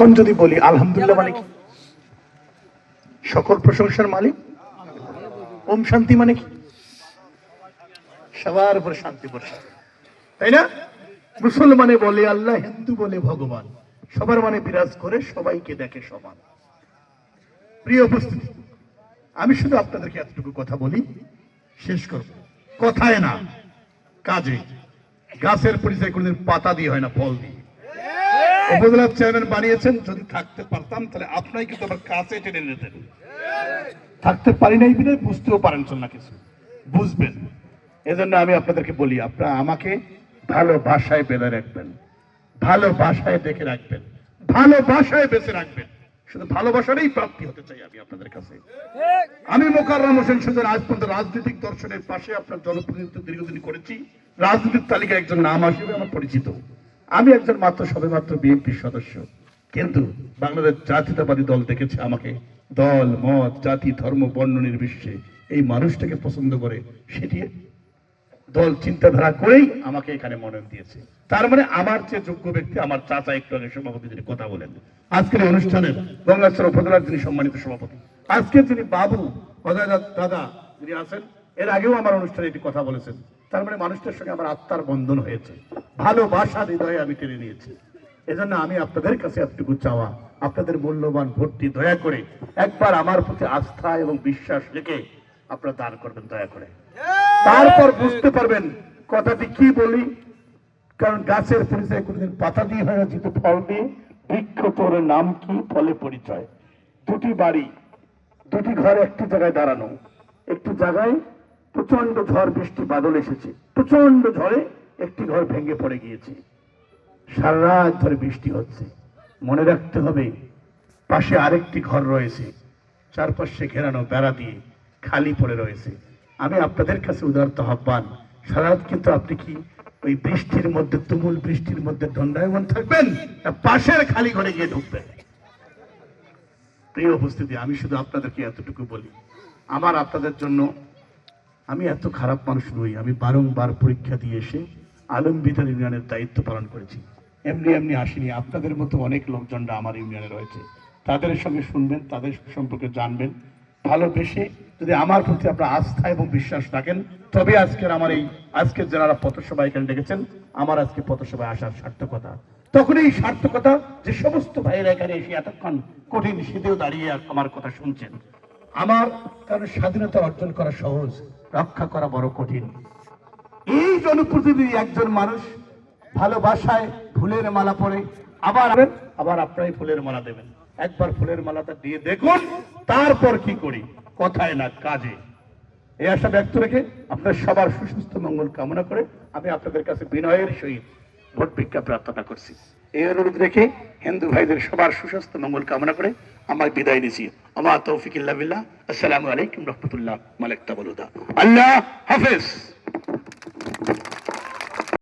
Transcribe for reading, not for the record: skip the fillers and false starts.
কোন যদি বলি আলহামদুলিল্লাহ মানে কি? সকল প্রশংসার মালিক। ওম শান্তি মানে কি? সবার উপর শান্তি বর্ষা, তাই না? মুসলমানে বলে আল্লাহ, হিন্দু বলে ভগবান, সবার মানে বিরাজ করে, সবাইকে দেখে সমান। প্রিয় উপস্থিতি, আমি শুধু আপনাদেরকে এতটুকু কথা বলি, শেষ করব। কথায় না, কাজে। গাছের পরিচয় কোনদিন পাতা দিয়ে হয় না, ফল দিয়ে। উপজেলার চেয়ারম্যান বানিয়েছেন, যদি থাকতে পারতাম তাহলে আপনাই কিন্তু আবার কাছে টেনে নিতেন। থাকতে পারি নাই বিধায় বুঝতেও পারেন না কিছু, বুঝবেন। এজন্য আমি আপনাদেরকে বলি, আপনারা আমাকে ভালোবাসায় বেঁধে রাখবেন, ভালোবাসায় দেখে রাখবেন, ভালোবাসায় বেঁচে রাখবেন। শুধু ভালোবাসারই প্রাপ্তি হতে চাই আমি আপনাদের কাছে। আমি মোকাররম হোসেন সুজন আজ পর্যন্ত রাজনৈতিক দর্শনের পাশে আপনার জনপ্রতিনিধিত্ব দীর্ঘদিন করেছি। রাজনীতির তালিকায় একজন নাম হিসেবে আমার পরিচিত। আমি একজন সবেমাত্র বিএনপির সদস্য, কিন্তু বাংলাদেশ জাতীয়তাবাদী দল দেখেছে আমাকে, দল মত জাতি ধর্ম বর্ণ নির্বিশেষে এই মানুষটাকে পছন্দ করে, সেটি দল চিন্তাধারা করেই আমাকে এখানে মনোনয়ন দিয়েছে। তার মানে আমার যে যোগ্য ব্যক্তি, আমার চাচা একটু আগে সভাপতি যিনি কথা বলেন, আজকের অনুষ্ঠানের গঙ্গাচর উপজেলার যিনি সম্মানিত সভাপতি, আজকে যিনি বাবু দাদা যিনি আছেন, এর আগেও আমার অনুষ্ঠানে এটি কথা বলেছেন। তার মানে মানুষটার সঙ্গে আমার আত্মার বন্ধন হয়েছে, ভালোবাসা হৃদয়ে আমি টেনে নিয়েছি। এজন্য আমি আপনাদের কাছে এতটুকু চাওয়া, আপনাদের মূল্যবান ভোটটি দয়া করে একবার আমার প্রতি আস্থা এবং বিশ্বাস রেখে আপনারা দান করবেন দয়া করে। তারপর বুঝতে পারবেন কথাটি কি বলি। কারণ গাছের পরিচয় কোনদিন পাতা দিয়ে হয় না, যেহেতু ফল দিয়ে। বৃক্ষ তোর নাম কি, ফলে পরিচয়। দুটি বাড়ি, দুটি ঘর একটি জায়গায় দাঁড়ানো, একটি জায়গায় প্রচন্ড ঝড় বৃষ্টি বাদল এসেছে, প্রচন্ড ঝড়ে একটি ঘর ভেঙে পড়ে গিয়েছে। সারা রাত ধরে বৃষ্টি হচ্ছে। মনে রাখতে হবে পাশে আরেকটি ঘর রয়েছে, চারপাশে ঘেরানো বেড়া দিয়ে খালি পড়ে রয়েছে। আমি আপনাদের কাছে উদারত আহ্বান, সারা রাত কিন্তু আপনি কি ওই বৃষ্টির মধ্যে, তুমুল বৃষ্টির মধ্যে দণ্ডায়মান থাকবেন, পাশের খালি ঘরে গিয়ে ঢুকবেন? প্রিয় উপস্থিতি, আমি শুধু আপনাদেরকে এতটুকু বলি, আমার আপনাদের জন্য, আমি এত খারাপ মানুষ নই। আমি বারংবার পরীক্ষা দিয়ে এসে আলমবিতার ইউনিয়নের দায়িত্ব পালন করেছি। এমনি এমনি আসিনি। আপনাদের মতো অনেক লোকজনরা আমার ইউনিয়নে রয়েছে, তাদের সঙ্গে শুনবেন, তাদের সম্পর্কে জানবেন, ভালোবেসে যদি আমার প্রতি আপনার আস্থা এবং বিশ্বাস রাখেন, তবে আজকের যারা পথসভা এখানে ডেকেছেন, আমার আজকে পথসভায় আসার সার্থকতা। তখন এই সার্থকতা যে সমস্ত ভাইয়েরা এখানে এসে এতক্ষণ কঠিন শীতেও দাঁড়িয়ে আমার কথা শুনছেন, আমার কারণ স্বাধীনতা অর্জন করা সহজ, রক্ষা করা বড় কঠিন। এই জনপ্রতিনিধি একজন মানুষ ভালোবাসায় ফুলের মালা পরে আবার আপনারাই ফুলের মালা দেবেন। একবার ফুলের মালাটা দিয়ে দেখুন, তারপর কি করি, কথায় না কাজে। এই আশা ব্যক্ত রেখে আপনার সবার সুস্বাস্থ্য মঙ্গল কামনা করে আমি আপনাদের কাছে বিনয়ের সহিত ভোট ভিক্ষা প্রার্থনা করছি। এই অনুরোধ রেখে হিন্দু ভাইদের সবার সুস্বাস্থ্য মঙ্গল কামনা করে আমার বিদায় নিছি। আমা তৌফিক ইল্লা বিল্লাহ। আসসালামু আলাইকুম রহমতুল্লাহ। মালিক তাবলুদা। আল্লাহ হাফেজ।